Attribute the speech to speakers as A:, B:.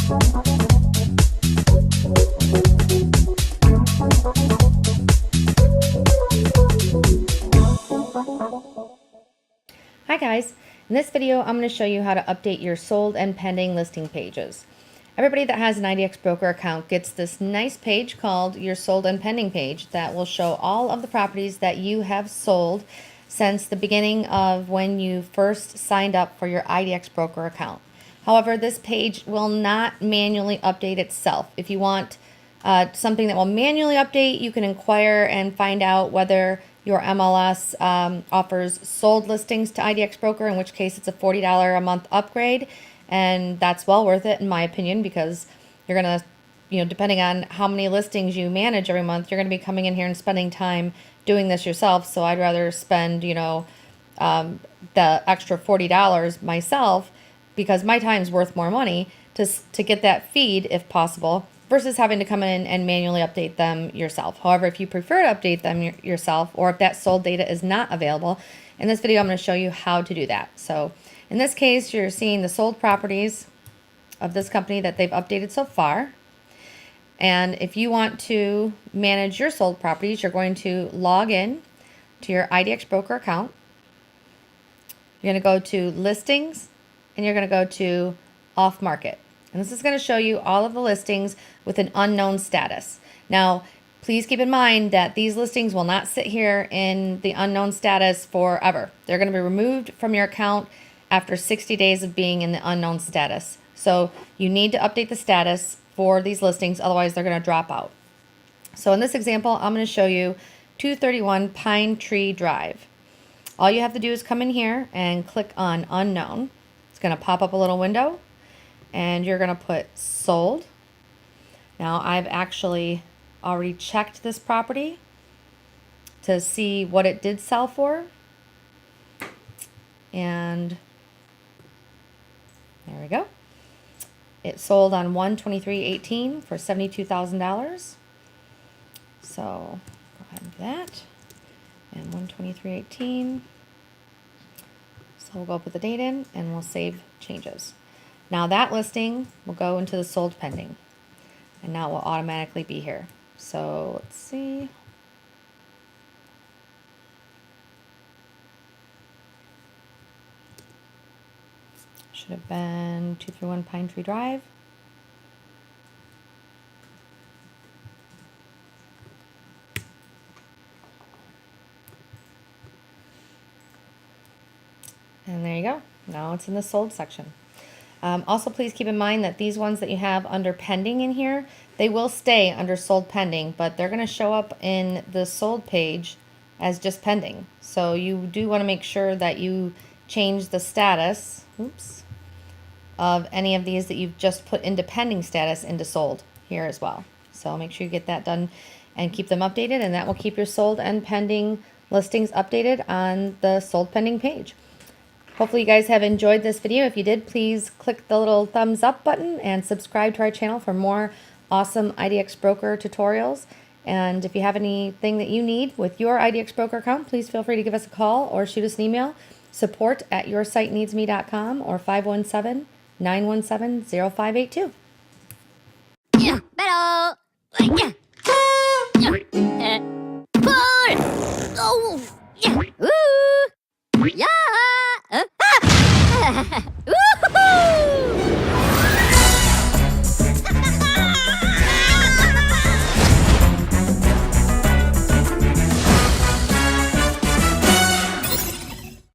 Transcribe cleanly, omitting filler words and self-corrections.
A: Hi guys, in this video I'm going to show you how to update your sold and pending listing pages. Everybody that has an IDXBroker account gets this nice page called your sold and pending page that will show all of the properties that you have sold since the beginning of when you first signed up for your IDXBroker account. However, this page will not manually update itself. If you want something that will manually update, you can inquire and find out whether your MLS offers sold listings to IDXBroker, in which case it's a $40 a month upgrade, and that's well worth it in my opinion, because you're gonna, depending on how many listings you manage every month, you're gonna be coming in here and spending time doing this yourself. So I'd rather spend, the extra $40 myself, because my time's worth more money to get that feed if possible, versus having to come in and manually update them yourself. However, if you prefer to update them yourself, or if that sold data is not available, in this video I'm going to show you how to do that. So in this case, you're seeing the sold properties of this company that they've updated so far. And if you want to manage your sold properties, you're going to log in to your IDXBroker account. You're going to go to listings, and you're going to go to off market. And this is going to show you all of the listings with an unknown status. Now, please keep in mind that these listings will not sit here in the unknown status forever. They're going to be removed from your account after 60 days of being in the unknown status. So you need to update the status for these listings, otherwise they're going to drop out. So in this example, I'm going to show you 231 Pine Tree Drive. All you have to do is come in here and click on unknown. It's going to pop up a little window, and you're going to put sold. Now I've actually already checked this property to see what it did sell for, and there we go. It sold on 1/23/18 for $72,000. So go ahead and do that, and 1/23/18. So we'll go put the date in and we'll save changes. Now that listing will go into the sold pending, and now it will automatically be here. So let's see. Should have been 231 Pine Tree Drive. And there you go. Now it's in the sold section. Also, please keep in mind that these ones that you have under pending in here, they will stay under sold pending, but they're going to show up in the sold page as just pending. So you do want to make sure that you change the status, of any of these that you've just put into pending status into sold here as well. So make sure you get that done and keep them updated, and that will keep your sold and pending listings updated on the sold pending page. Hopefully you guys have enjoyed this video. If you did, please click the little thumbs up button and subscribe to our channel for more awesome IDXBroker tutorials. And if you have anything that you need with your IDXBroker account, please feel free to give us a call or shoot us an email, support@yoursiteneedsme.com or 517-917-0582.
B: Yeah, pero, yeah. Pull! Oh, yeah. Ooh, yeah.